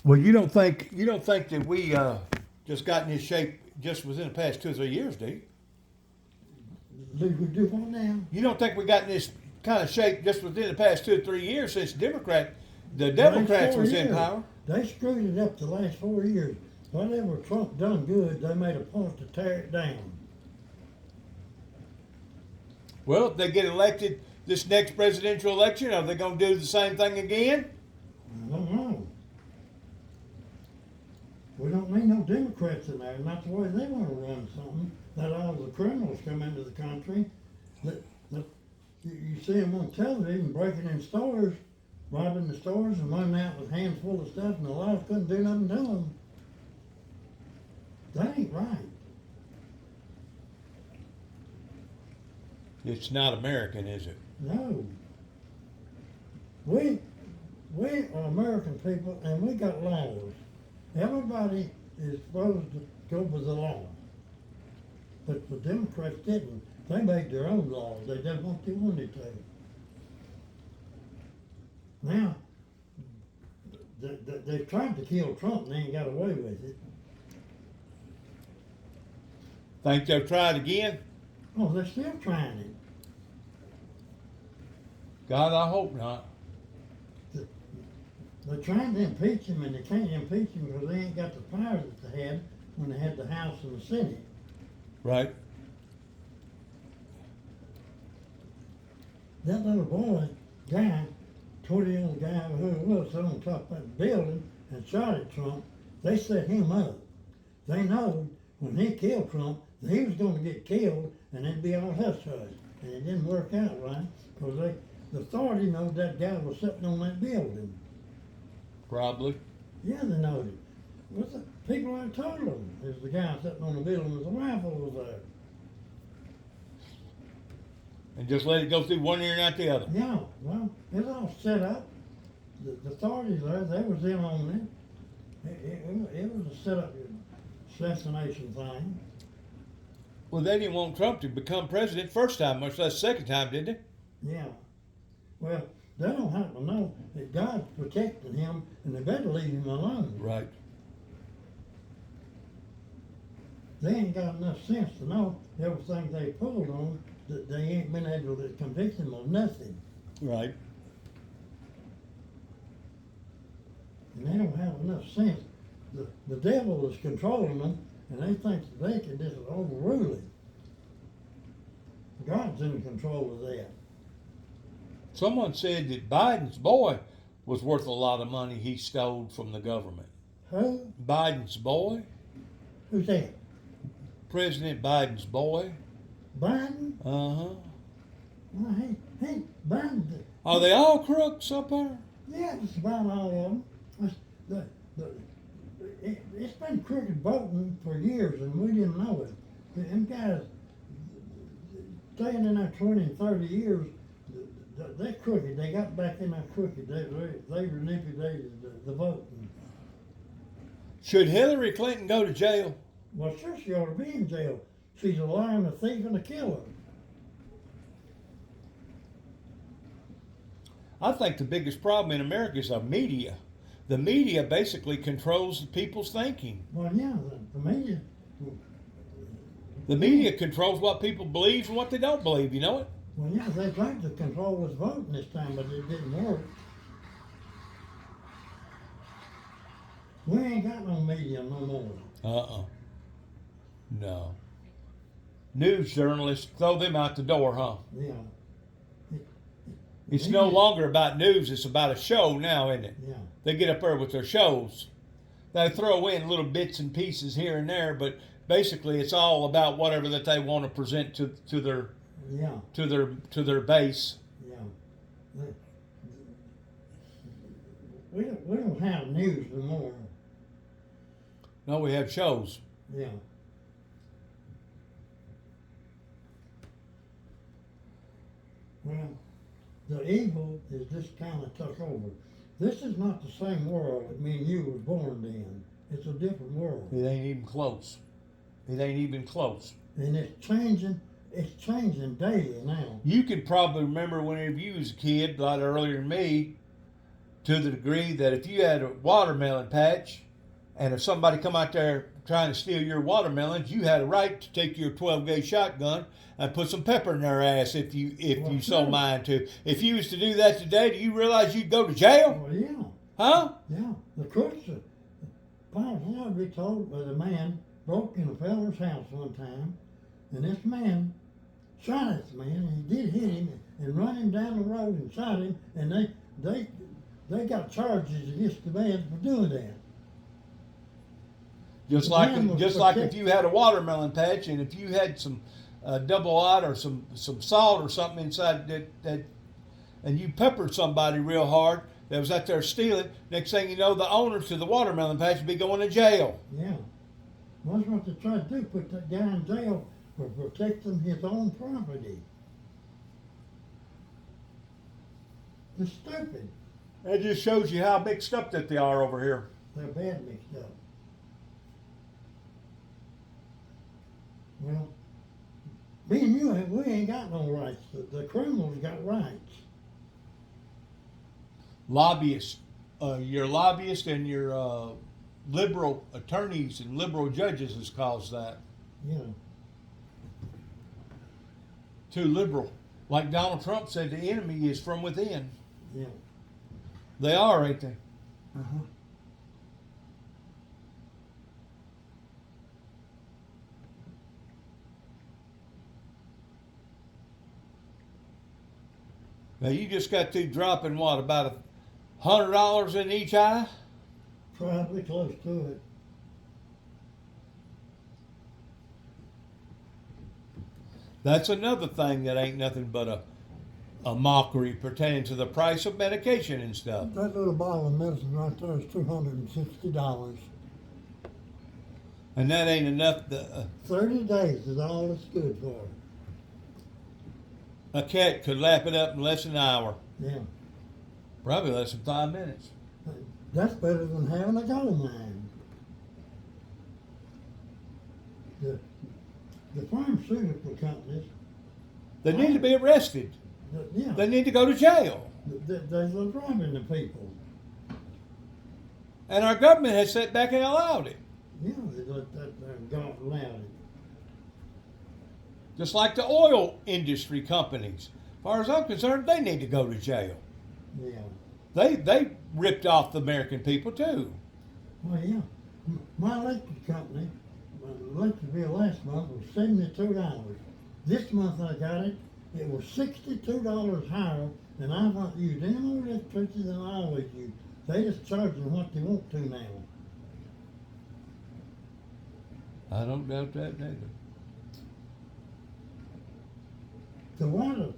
Well, you don't think that we just got in this shape just within the past 2 or 3 years, do you? Do we do what now? You don't think we got in this kind of shape just within the past 2 or 3 years since the The Democrats last 4 was in years, power? they screwed it up the last 4 years. Whatever Trump done good, they made a point to tear it down. Well, if they get elected this next presidential election, are they going to do the same thing again? I don't know. We don't need no Democrats in there, not the way they want to run something. Let all the criminals come into the country. You see them on television breaking in stores, robbing the stores and running out with hands full of stuff, and the law couldn't do nothing to them. That ain't right. It's not American, is it? No. We are American people, and we got laws. Everybody is supposed to go with the law. But the Democrats didn't. They made their own laws. They did what they wanted to. Now, they tried to kill Trump and they ain't got away with it. Think they'll try it again? Oh, they're still trying it. God, I hope not. They're trying to impeach him, and they can't impeach him because they ain't got the power that they had when they had the House and the Senate. Right? That little boy, guy, 20-year-old guy, who was on top of that building and shot at Trump, they set him up. They know when he killed Trump that he was going to get killed and it'd be all hush hush. And it didn't work out right because the authority knows that guy was sitting on that building. Probably. Yeah, they know it. What's the people I told them? There's the guy sitting on the building with the rifle was there. And just let it go through one ear and out the other. Yeah, well, it's all set up. The authorities there, they was in on it. It was a set up assassination thing. Well, they didn't want Trump to become president first time, much less second time, did they? Yeah. Well, they don't have to know that God's protecting him and they better leave him alone. Right. They ain't got enough sense to know everything they pulled on that they ain't been able to convict him of nothing. Right. And they don't have enough sense. The devil is controlling them and they think that they can just overrule it. God's in control of that. Someone said that Biden's boy was worth a lot of money he stole from the government. Who? Biden's boy? Who's that? President Biden's boy? Biden? Uh-huh. Well, hey, Biden. Are they all crooks up there? Yeah, just about all of them. It's been crooked voting for years and we didn't know it. Them guys staying in there 20 and 30 years, they're crooked. They got back in there crooked. They manipulated the voting. Should Hillary Clinton go to jail? Well, sure, she ought to be in jail. She's a liar and a thief and a killer. I think the biggest problem in America is our media. The media basically controls people's thinking. Well, yeah, the media. The media controls what people believe and what they don't believe, you know it? Well, yeah, they tried to control us voting this time, but it didn't work. We ain't got no media no more. Uh-uh. No. News journalists, throw them out the door, huh? Yeah. It's no longer about news, it's about a show now, isn't it? Yeah. They get up there with their shows. They throw in little bits and pieces here and there, but basically it's all about whatever that they want to present to their Yeah. to their base. Yeah. We don't have news no more. No, we have shows. Yeah. Well, the evil is just kind of took over. This is not the same world that me and you was born in. It's a different world. It ain't even close. It ain't even close. And it's changing daily now. You can probably remember whenever you was a kid, a lot earlier than me, to the degree that if you had a watermelon patch, and if somebody come out there trying to steal your watermelons, you had a right to take your 12-gauge shotgun and put some pepper in their ass if you so mind to. If you was to do that today, do you realize you'd go to jail? Well, yeah. Huh? Yeah. The crooks, I'd be told that a man broke in a fellow's house one time, and this man shot at the man, and he did hit him and run him down the road and shot him, and they got charges against the man for doing that. Just like if you had a watermelon patch, and if you had some double aught or some salt or something inside that and you peppered somebody real hard that was out there stealing, next thing you know, the owner to the watermelon patch would be going to jail. Yeah. That's what they tried to do, put that guy in jail for protecting his own property. It's stupid. That just shows you how mixed up that they are over here. They're bad mixed up. Well, me and you, we ain't got no rights. The criminals got rights. Lobbyists, your lobbyists and your liberal attorneys and liberal judges has caused that. Yeah. Too liberal. Like Donald Trump said, the enemy is from within. Yeah. They are, ain't they? Uh-huh. Now you just got through dropping what, about $100 in each eye? Probably close to it. That's another thing that ain't nothing but a mockery pertaining to the price of medication and stuff. That little bottle of medicine right there is $260. And that ain't enough. 30 days is all it's good for. A cat could lap it up in less than an hour. Yeah. Probably less than 5 minutes. That's better than having a gold mine. The pharmaceutical companies, They need to be arrested. yeah, They need to go to jail. they're robbing the people. And our government has sat back and allowed it. Yeah, they let that God allowed it. Just like the oil industry companies. As far as I'm concerned, they need to go to jail. Yeah. They ripped off the American people too. Well, yeah. My electric company, my electric bill last month was $72. This month I got it. It was $62 higher than I've not used any more electricity than I always use. They just charge them what they want to now. I don't doubt that neither. The water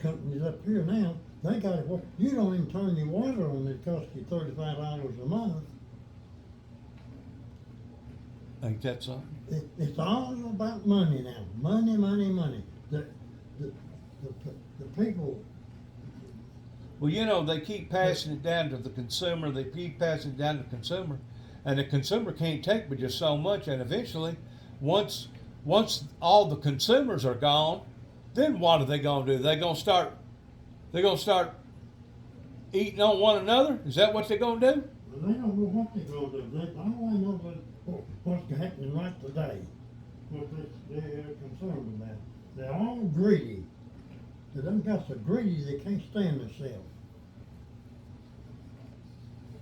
companies up here now, they got it. You don't even turn your water on, it costs you $35 a month. Ain't that something? It's all about money now. Money, money, money. The people. Well, you know, they keep passing it down to the consumer. They keep passing it down to the consumer. And the consumer can't take but just so much. And eventually, once all the consumers are gone, then what are they going to do? They're going to start eating on one another? Is that what they're going to do? Well, they don't know what they're going to do. They don't know what's happening right today. What they're concerned about. They're all greedy. They done got so greedy they can't stand themselves.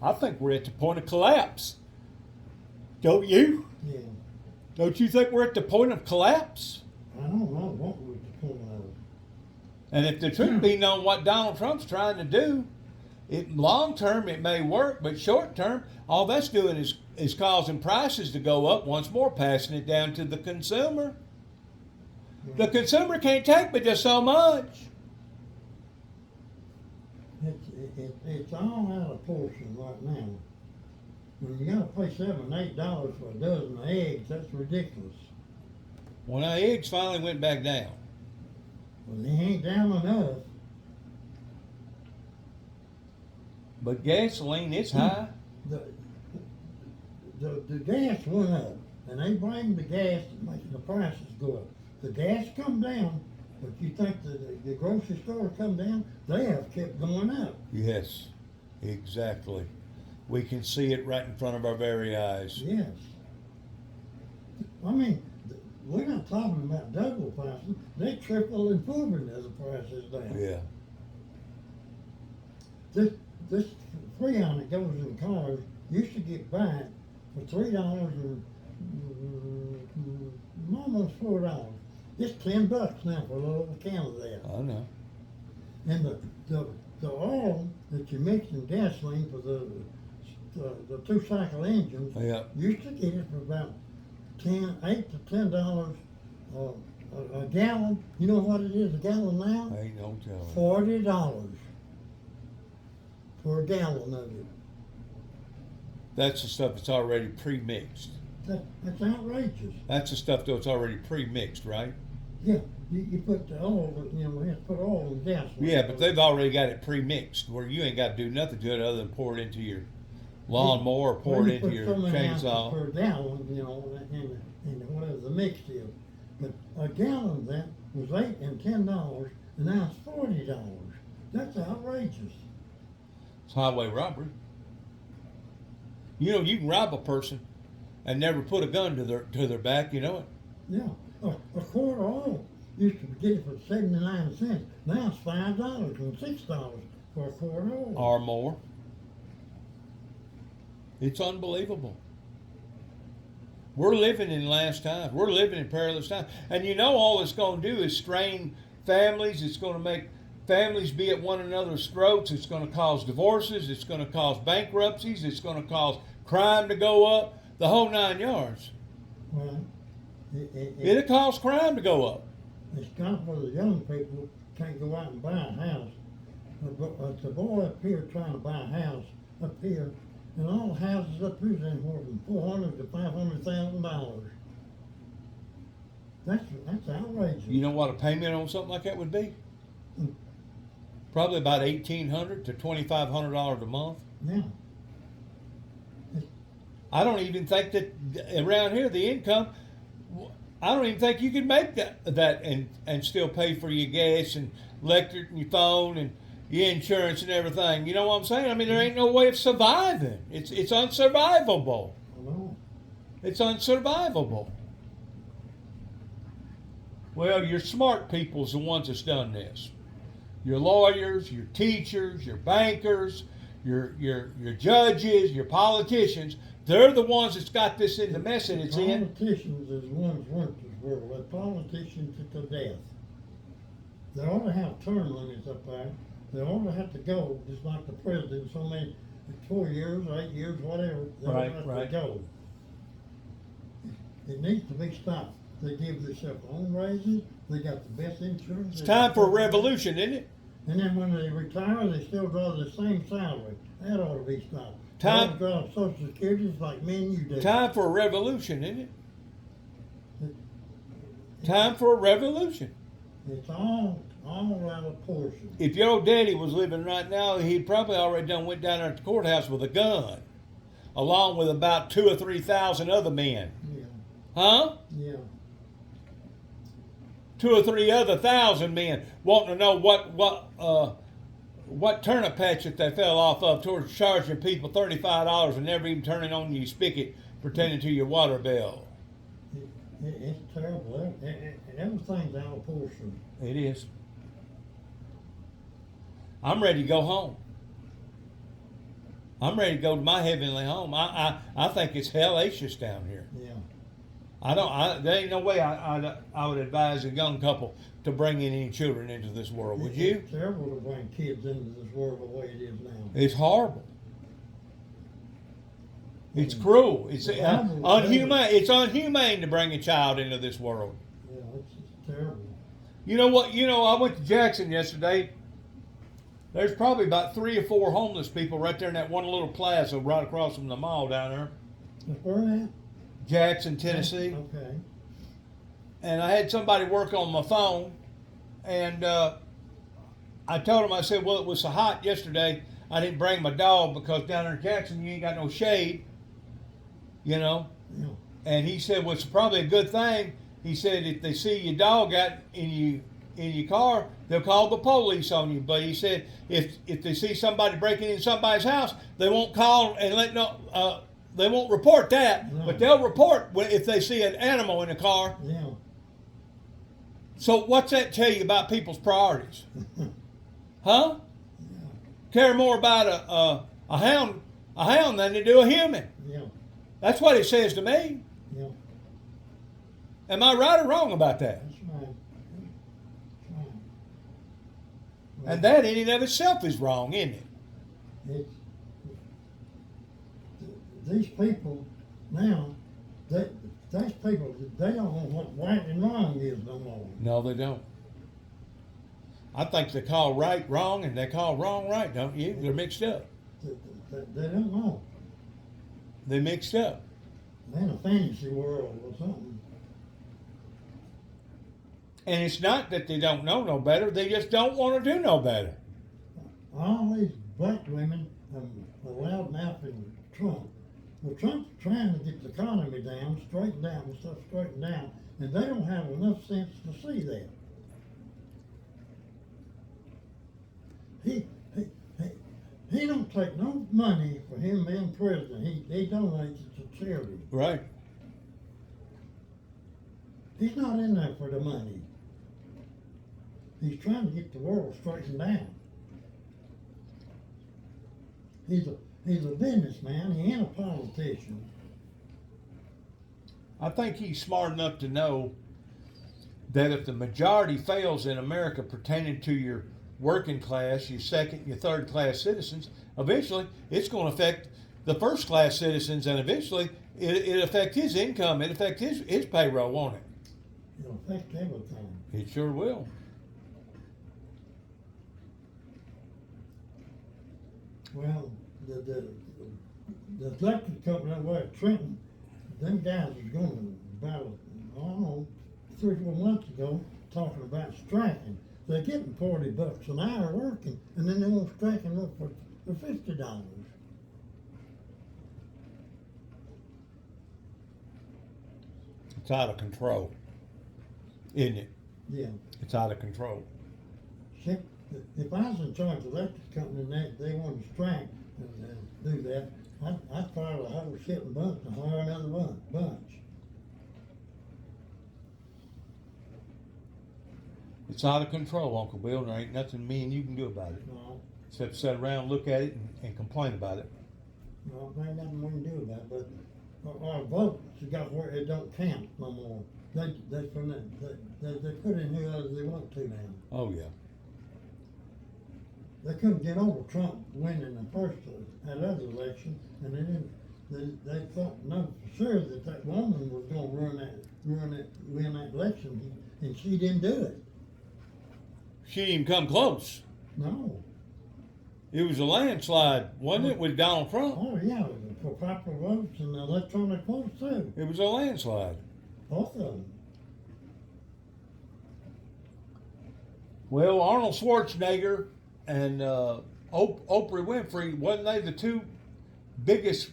I think we're at the point of collapse. Don't you? Yeah. Don't you think we're at the point of collapse? I don't know what we're at the point of. And if the truth be known what Donald Trump's trying to do, long term it may work, but short term, all that's doing is causing prices to go up once more, passing it down to the consumer. The consumer can't take but just so much. It's all out of portion right now. When you gotta pay $7, $8 for a dozen of eggs, that's ridiculous. Well, now eggs finally went back down. Well, they ain't down enough. But gasoline, it's high. The gas went up, and they blame the gas to making the prices go up. The gas come down, but you think the grocery store come down? They have kept going up. Yes. Exactly. We can see it right in front of our very eyes. Yes. I mean, we're not talking about double prices. They triple and quadruple as the prices down. Yeah. This Freon that goes in cars used to get back for $3 and almost $4. It's $10 now for a little can of that. I know. And the oil that you mix in gasoline for the 2-cycle engines, Yeah. used to get it for about $8 to $10 a gallon. You know what it is a gallon now? Ain't no telling. $40 for a gallon of it. That's the stuff that's already pre-mixed. That's outrageous. That's the stuff that's already pre-mixed, right? Yeah, you put the oil, you know, you have to put oil in gasoline. Yeah, but they've already got it pre-mixed where you ain't got to do nothing to it other than pour it into your lawnmower or pour it into your chainsaw. Per gallon, you know, and whatever the mix is. But a gallon of that was $8 and $10, and now it's $40. That's outrageous. It's highway robbery. You know, you can rob a person and never put a gun to their back. You know it. Yeah, a quart of oil used to get it for 79 cents. Now it's $5 and $6 for a quart of oil. Or more. It's unbelievable. We're living in last times. We're living in perilous times. And you know all it's going to do is strain families. It's going to make families be at one another's throats. It's going to cause divorces. It's going to cause bankruptcies. It's going to cause crime to go up. The whole 9 yards. Well, It'll cause crime to go up. it's not for the young people can't go out and buy a house. But the boy up here trying to buy a house up here, and all the houses up here is anywhere from $400,000 to $500,000. That's outrageous. You know what a payment on something like that would be? Probably about $1,800 to $2,500 a month. Yeah. I don't even think that around here the income. I don't even think you could make that and still pay for your gas and electric and your phone and your insurance and everything. You know what I'm saying? I mean, there ain't no way of surviving. It's unsurvivable. I know. It's unsurvivable. Well, your smart people's the ones that's done this. Your lawyers, your teachers, your bankers, your judges, your politicians. They're the ones that's got this in the mess that it's in. Politicians is the ones who run this world. They're politicians to death. They ought to have term limits up there. They ought to have to go, just like the president, so many, 4 years, 8 years, whatever. They ought to have to go. It needs to be stopped. They give themselves own raises. They got the best insurance. It's time for a revolution, isn't it? And then when they retire, they still draw the same salary. That ought to be stopped. Time- They draw Social Security like me and you do. Time for a revolution, isn't it? Time for a revolution. It's all out of portion. If your old daddy was living right now, he'd probably already done went down there to the courthouse with a gun, along with about 2,000 or 3,000 other men. Yeah. Huh? Yeah. 2,000 or 3,000 men wanting to know what turnip patch that they fell off of towards charging people $35 and never even turning on your spigot pretending to your water bill. It's terrible. Everything's out of portion. It is. I'm ready to go home. I'm ready to go to my heavenly home. I think it's hellacious down here. Yeah. There ain't no way I would advise a young couple to bring in any children into this world. Would you? It's terrible to bring kids into this world the way it is now. It's horrible. It's cruel. It's unhumane. It's unhumane to bring a child into this world. Yeah, it's terrible. You know what? I went to Jackson yesterday. There's probably about 3 or 4 homeless people right there in that one little plaza right across from the mall down there. Where at? Jackson, Tennessee. Okay. And I had somebody work on my phone, and I told him, I said, well, it was so hot yesterday, I didn't bring my dog because down there in Jackson, you ain't got no shade, you know. Yeah. And he said, well, it's probably a good thing. He said, if they see your dog out and you in your car, they'll call the police on you. But he said if they see somebody breaking in somebody's house, they won't call and they won't report that, No. but they'll report if they see an animal in a car. Yeah. So what's that tell you about people's priorities? Huh? Yeah. Care more about a hound than they do a human. Yeah. That's what it says to me. Yeah. Am I right or wrong about that? That's right. That's right. Well, And that in and of itself is wrong, isn't it? it's, these people now, these people, they don't know what right and wrong is no more. No, they don't. I think they call right wrong and they call wrong right, don't you? They're mixed up. They don't know. They're mixed up. They're in a fantasy world or something. And it's not that they don't know no better, they just don't want to do no better. All these black women are loud mouthing Trump. Well, Trump's trying to get the economy down, straighten down, and they don't have enough sense to see that. He don't take no money for him being president. He donates it to charity. Right. He's not in there for the money. He's trying to get the world straightened down. He's a businessman. He ain't a politician. I think he's smart enough to know that if the majority fails in America pertaining to your working class, your second, your third class citizens, eventually it's going to affect the first class citizens, and eventually it'll affect his income. It'll affect his payroll, won't it? It'll affect everything. It sure will. Well, the electric company over at Trenton, them guys was going about, I don't know, 3 or 4 months ago, talking about striking. They're getting $40 an hour working, and then they want striking up for $50. It's out of control, isn't it? Yeah. It's out of control. Shit, if I was in charge of the electric company and they wanted to strike and do that, I'd fire the whole shit bunch and hire another bunch. It's out of control, Uncle Bill. There ain't nothing me and you can do about it. No, Except sit around, look at it, and complain about it. no, there ain't nothing we can do about it. But our votes got where it don't count no more. They put in whoever they want to now. Oh, yeah. They couldn't get over Trump winning the first that other election, and they didn't. They thought no for sure that woman was going to win that election, and she didn't do it. She didn't even come close. No. It was a landslide, wasn't it, with Donald Trump? Oh yeah, for popular votes and electronic votes too. It was a landslide. Both of them. Well, Arnold Schwarzenegger and Oprah Winfrey, wasn't they the two biggest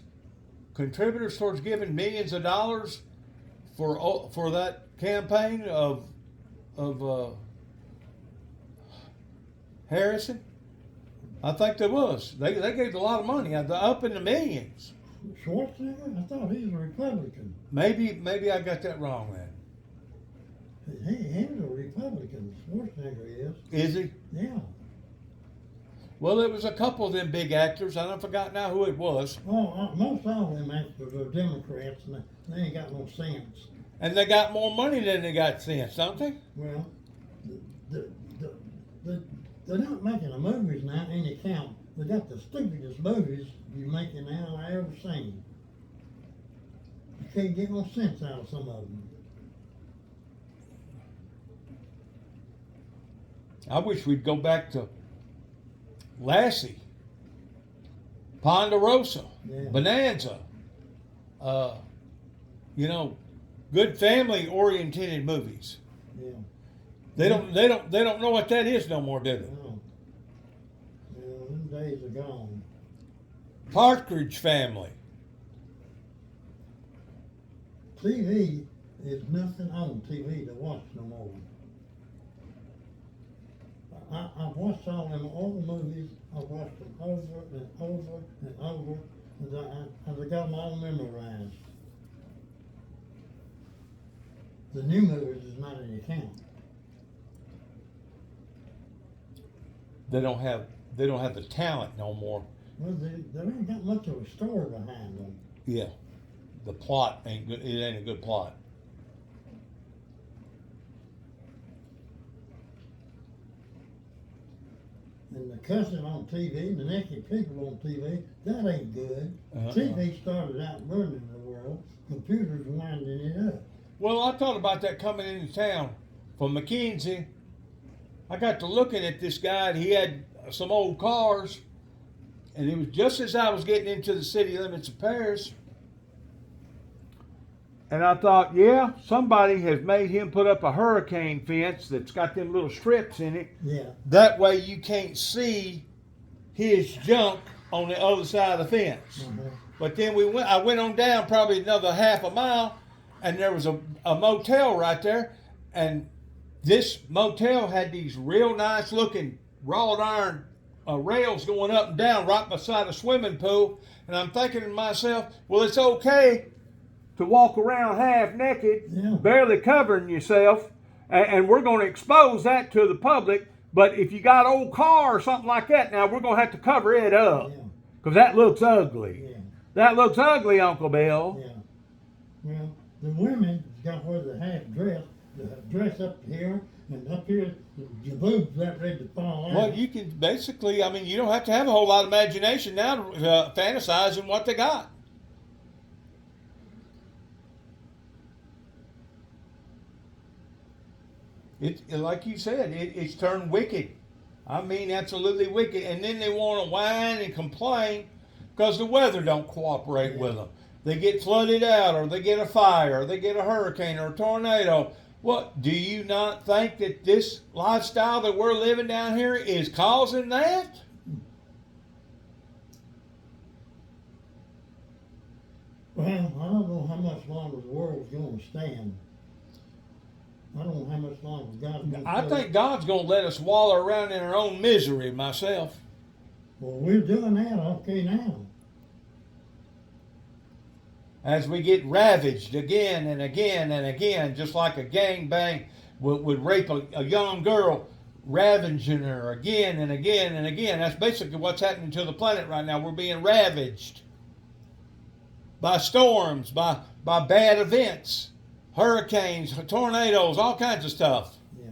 contributors towards giving millions of dollars for that campaign of Harrison? I think there was. They gave a lot of money, up in the millions. Schwarzenegger? I thought he was a Republican. Maybe I got that wrong then. He was a Republican. Schwarzenegger is. Is he? Yeah. Well, it was a couple of them big actors. I don't forgot now who it was. Oh, most all them actors are Democrats, and they ain't got no sense. And they got more money than they got sense, don't they? Well, they're not making the movies now any count. They got the stupidest movies you're making now I ever seen. You can't get no sense out of some of them. I wish we'd go back to Lassie, Ponderosa, Yeah. Bonanza. Good family-oriented movies. Yeah. They don't know what that is no more, do they? No. Yeah, them days are gone. Partridge Family. TV is nothing on TV to watch no more. I've watched all them old movies. I've watched them over and over and over, and I got them all memorized. The new movies is not any count. They don't have the talent no more. Well, they ain't got much of a story behind them. Yeah, the plot ain't good. It ain't a good plot. And the cussing on TV, the naked people on TV, that ain't good. Uh-huh. TV started out burning the world. Computers winding it up. Well, I thought about that coming into town from McKenzie. I got to looking at this guy. He had some old cars, and it was just as I was getting into the city limits of Paris. And I thought, yeah, somebody has made him put up a hurricane fence that's got them little strips in it. Yeah. That way you can't see his junk on the other side of the fence. Uh-huh. But then I went on down probably another half a mile, and there was a motel right there, and this motel had these real nice looking wrought iron rails going up and down right beside a swimming pool. And I'm thinking to myself, well, it's okay to walk around half naked, Yeah. barely covering yourself, and we're going to expose that to the public. But if you got an old car or something like that, now we're going to have to cover it up, Yeah. because that looks ugly. Yeah. That looks ugly, Uncle Bill. Yeah. Well, the women got where they half dress, the dress up here, and up here, your boobs that ready to fall out. Well, you can basically, I mean, you don't have to have a whole lot of imagination now to fantasize in what they got. Like you said, it's turned wicked. I mean, absolutely wicked. And then they want to whine and complain because the weather don't cooperate with them. They get flooded out, or they get a fire, or they get a hurricane or a tornado. What, do you not think that this lifestyle that we're living down here is causing that? Well, I don't know how much longer the world's going to stand. I don't know how much longer God's going to I think God's going to let us wallow around in our own misery myself. Well, we're doing that okay now. As we get ravaged again and again and again, just like a gangbang would rape a young girl, ravaging her again and again and again. That's basically what's happening to the planet right now. We're being ravaged by storms, by bad events, hurricanes, tornadoes, all kinds of stuff. Yeah.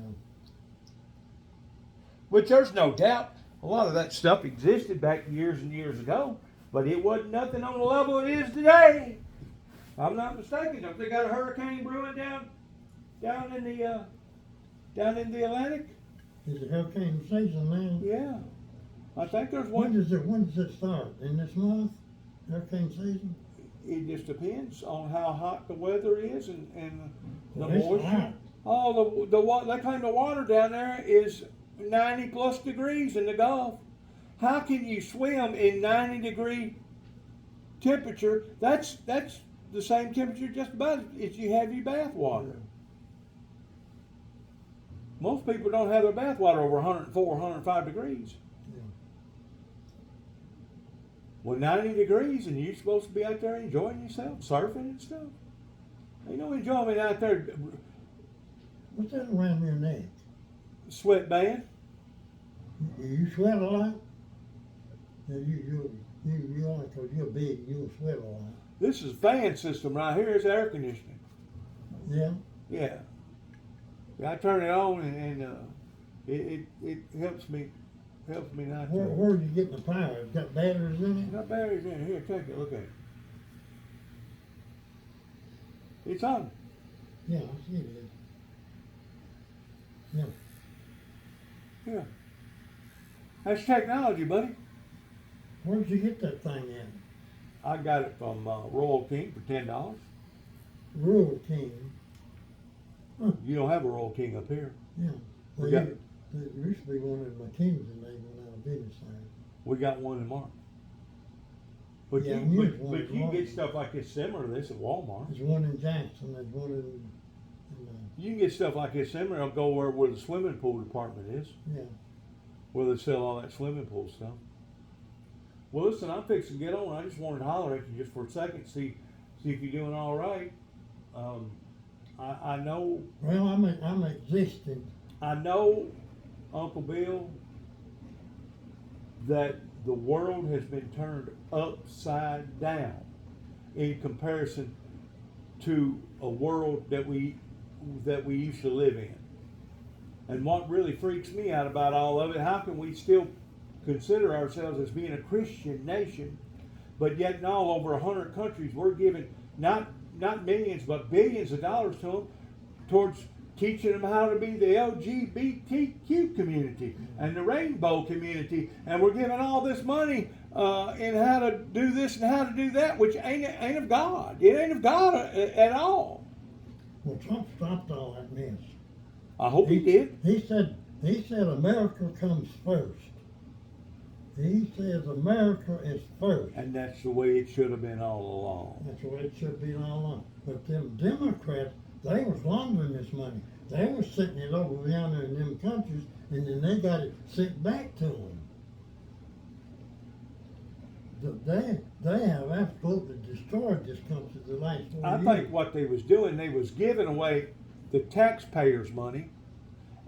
Which there's no doubt a lot of that stuff existed back years and years ago, but it wasn't nothing on the level it is today. If I'm not mistaken, don't they got a hurricane brewing down in the Atlantic? Is it hurricane season now? Yeah, I think there's When one. does it start? In this month? Hurricane season? It just depends on how hot the weather is and the Well, it's moisture. hot. Oh, they claim the water down there is 90 plus degrees in the Gulf. How can you swim in 90-degree temperature? That's the same temperature just about as you have your bath water. Most people don't have their bath water over 104, 105 degrees. Yeah. Well, 90 degrees and you're supposed to be out there enjoying yourself, surfing and stuff. Ain't no enjoyment out there. What's that around your neck? Sweatband. You sweat a lot? Yeah, you only because you're big, you'll sweat a lot. This is a fan system right here. It's air conditioning. Yeah? Yeah. I turn it on and it helps me not to. Where are you getting the power? It's got batteries in it? Got batteries in it. Here, take it. Look at it. It's on. Yeah, I see it is. Yeah. Yeah. That's technology, buddy. Where did you get that thing at? I got it from Royal King for $10. Rural King. You don't have a Royal King up here. Yeah. We Well, got- there used to be one at McKinsey, and they went out of business there. We got one in Mark. But Yeah, you, and there's but, one but in you Mark. get stuff like this similar to this at Walmart. There's one in Jackson, there's one in You can get stuff like this similar. I'll go where the swimming pool department is. yeah. where they sell all that swimming pool stuff. Well, listen, I'm fixing to get on. I just wanted to holler at you just for a second, see if you're doing all right. I know. Well, I'm existing. I know, Uncle Bill, that the world has been turned upside down in comparison to a world that we used to live in. And what really freaks me out about all of it, how can we still consider ourselves as being a Christian nation, but yet in all over 100 countries we're giving not millions but billions of dollars to them towards teaching them how to be the LGBTQ community and the rainbow community, and we're giving all this money in how to do this and how to do that, which ain't of God. It ain't of God at all. Well, Trump stopped all that mess. I hope he did. He said America comes first. He says America is first. And that's the way it should have been all along. That's the way it should be all along. But them Democrats, they was laundering this money. They were sitting it over down there in them countries, and then they got it sent back to them. They have absolutely destroyed this country the last 4 years. I think what they was doing, they was giving away the taxpayers' money,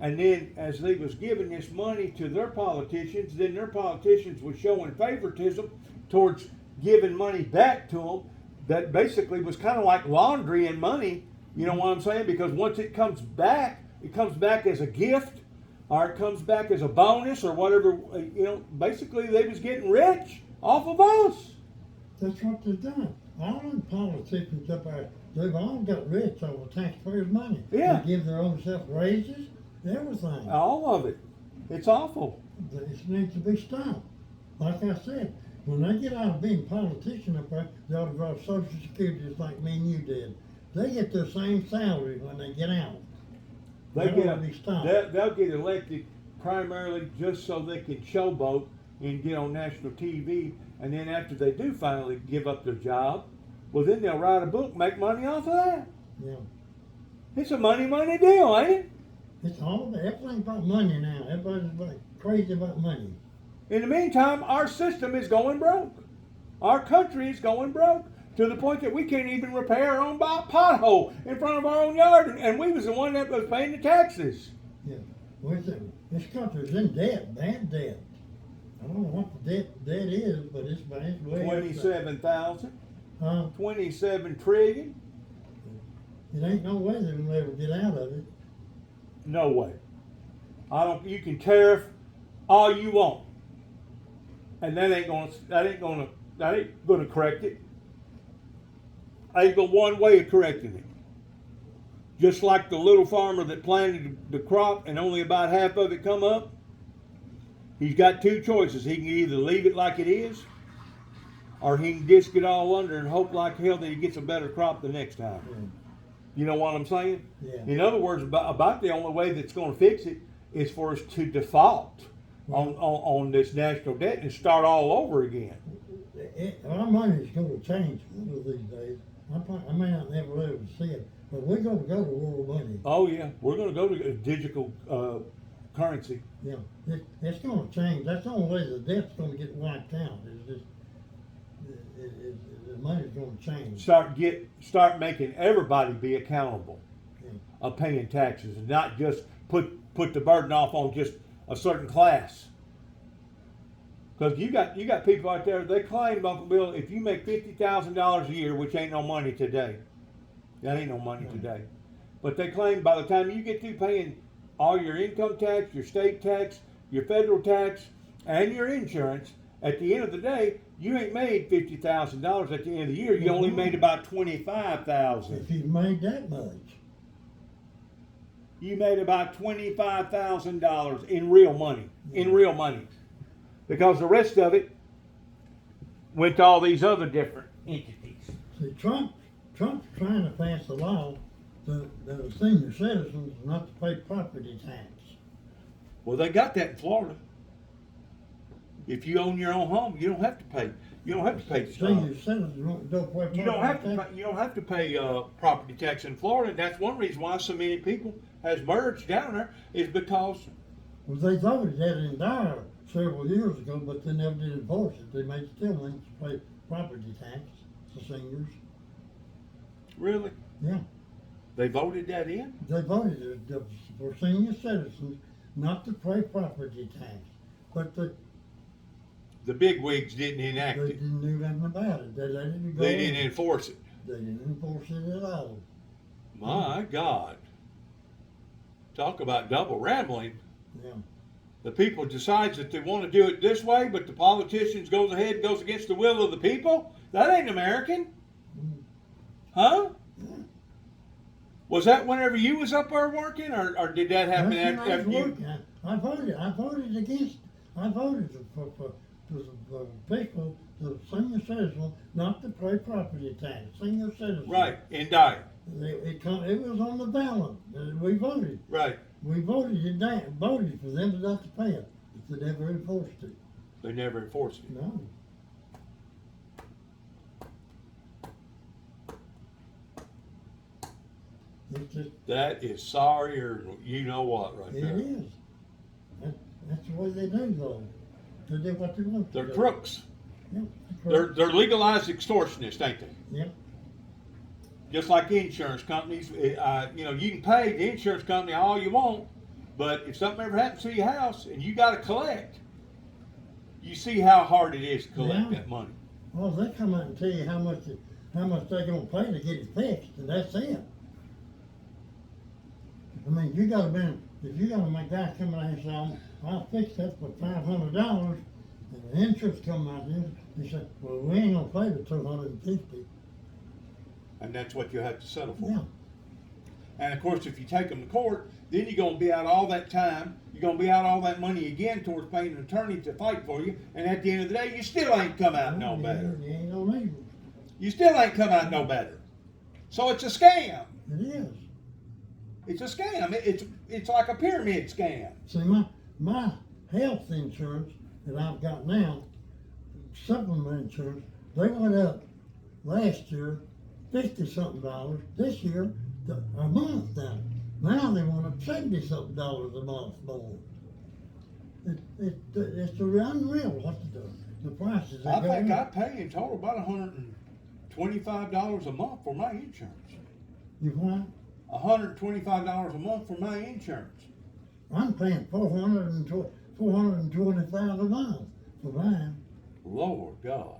and then as they was giving this money to their politicians, then their politicians was showing favoritism towards giving money back to them. That basically was kind of like laundering money. You know what I'm saying? Because once it comes back as a gift, or it comes back as a bonus, or whatever. Basically they was getting rich off of us. That's what they've done. All them politicians up there, they've all got rich over taxpayers' money. Yeah. They give their own self raises, everything. All of it. It's awful. This needs to be stopped. Like I said, when they get out of being politicians up there, they ought to draw Social Security just like me and you did. They get their same salary when they get out. They'll get elected primarily just so they can showboat and get on national TV, and then after they do finally give up their job, well then they'll write a book, make money off of that. Yeah. It's a money deal, ain't it? It's all about everything about money now. Everybody's crazy about money. In the meantime, our system is going broke. Our country is going broke to the point that we can't even repair our own pothole in front of our own yard, and we was the one that was paying the taxes. Yeah. This country's in debt, bad debt. I don't know what the debt is, but it's bad. 27,000. 27 trillion. It ain't no way they're gonna ever get out of it. No way. You can tariff all you want, and that ain't gonna correct it. Ain't but one way of correcting it. Just like the little farmer that planted the crop and only about half of it come up. He's got two choices. He can either leave it like it is, or he can disc it all under and hope like hell that he gets a better crop the next time. Yeah. You know what I'm saying? Yeah. In other words, about the only way that's going to fix it is for us to default on this national debt and start all over again. Our money's going to change one of these days. I may not never live to see it, but we're going to go to world money. Oh yeah, we're going to go to a digital currency. Yeah, it's going to change. That's the only way the debt's going to get wiped out. The money's going to change. Start making everybody be accountable of paying taxes, and not just put the burden off on just a certain class. Because you got people out there, they claim, Uncle Bill, if you make $50,000 a year, which ain't no money today, that ain't no money today, but they claim by the time you get through paying all your income tax, your state tax, your federal tax, and your insurance, at the end of the day, you ain't made $50,000 at the end of the year. You only made about $25,000. If you made that much. You made about $25,000 in real money. In real money. Because the rest of it went to all these other different entities. See, Trump's trying to pass a law that the senior citizens not to pay property tax. Well, they got that in Florida. If you own your own home, you don't have to pay. You don't have to pay. Senior citizens don't pay property tax. You don't have to pay property tax in Florida. And that's one reason why so many people has merged down there, is because Well, they voted that in Dyer several years ago, but they never did enforce it. They made still make us pay property tax for seniors. Really? Yeah, They voted that in? they voted it for senior citizens not to pay property tax, but The big wigs didn't enact they it. didn't do nothing about it. They let it go. They didn't enforce it. They didn't enforce it at all. My God. Talk about double rambling. Yeah. The people decides that they want to do it this way, but the politicians goes ahead and goes against the will of the people? That ain't American. Huh? Was that whenever you was up there working, or did that happen That's when I was after you? working. I voted against. I voted for people, the senior citizens, not to pay property tax. Senior citizens. Right, in Dyer. It was on the ballot. We voted. Right. We voted it down. Voted for them not to pay it. But they never enforced it. They never enforced it. No. It's just, That is sorry, or you know what, right it there. is. That's the way they do, though. They do what they want. They're to do. crooks. Yeah, They're legalized extortionists, ain't they? Yeah. Just like insurance companies, you know, you can pay the insurance company all you want, but if something ever happens to your house and you got to collect, you see how hard it is to collect Yeah. that money. Well, they come out and tell you how much they're gonna pay to get it fixed, and that's it. I mean, if you got a guy come out and say, I'll fix that for $500, and the insurance come out and they say, well, we ain't gonna pay the $250. And that's what you have to settle for. Yeah. And of course, if you take them to court, then you're going to be out all that time. You're going to be out all that money again towards paying an attorney to fight for you. And at the end of the day, you still ain't come out no better. You ain't no need. You still ain't come out no better. So it's a scam. It is. It's a scam. It's like a pyramid scam. See, my health insurance that I've got now, supplement insurance, they went up last year $50-something. This year, a month now. Now they want up $70-something a month more. It's unreal what to do. The prices are I going think I up. pay in total about $125 a month for my insurance. You what? $125 a month for my insurance. I'm paying $425 a month for mine. Lord God.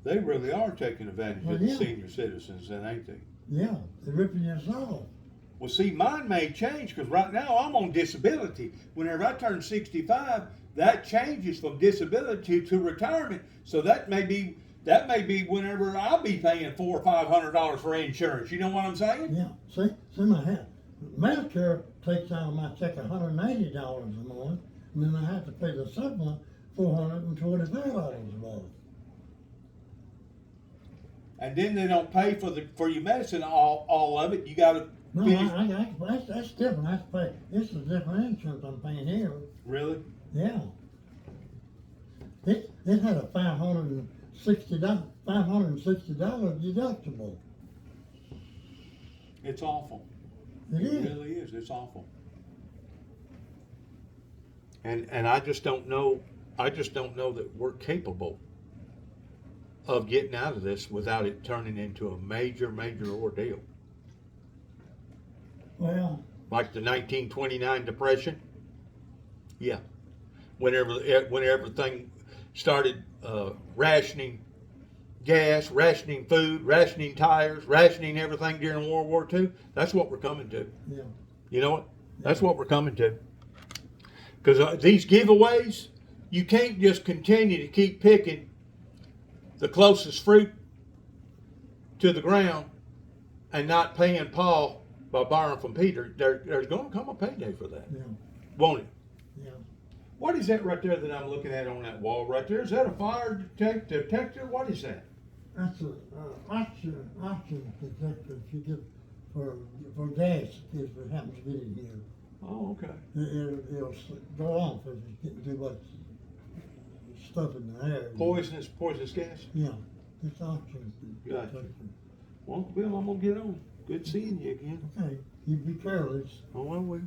They really are taking advantage Well, of the yeah. senior citizens, then, ain't they? Yeah, they're ripping us off. Well, see, mine may change because right now I'm on disability. Whenever I turn 65, that changes from disability to retirement. So that may be whenever I'll be paying $400 or $500 for insurance. You know what I'm saying? Yeah, see my Medicare takes out of my check $180 a month, and then I have to pay the supplement $425 a month. And then they don't pay for your medicine all of it. You got to No, finish. that's different. I have to pay. This is different insurance I'm paying here. Really? Yeah. It had a $560 deductible. It's awful. It is. really is. It's awful. And I just don't know. I just don't know that we're capable of getting out of this without it turning into a major ordeal. Well, Like the 1929 Depression. Yeah. Whenever everything started rationing gas, rationing food, rationing tires, rationing everything during World War II, that's what we're coming to. yeah. You know what? That's what we're coming to. Because these giveaways, you can't just continue to keep picking the closest fruit to the ground and not paying Paul by borrowing from Peter. There's going to come a payday for that, Yeah. won't it? Yeah. What is that right there that I'm looking at on that wall right there? Is that a fire detector? What is that? That's a oxygen detector if you get for gas if it happens to get in here. Oh, okay. It'll go off if it's getting too much stuff in the air. Poisonous gas? Yeah, it's oxygen Gotcha. detector. Well, Bill, I'm going to get on. Good seeing you again. Okay, you be careless. Oh, I will.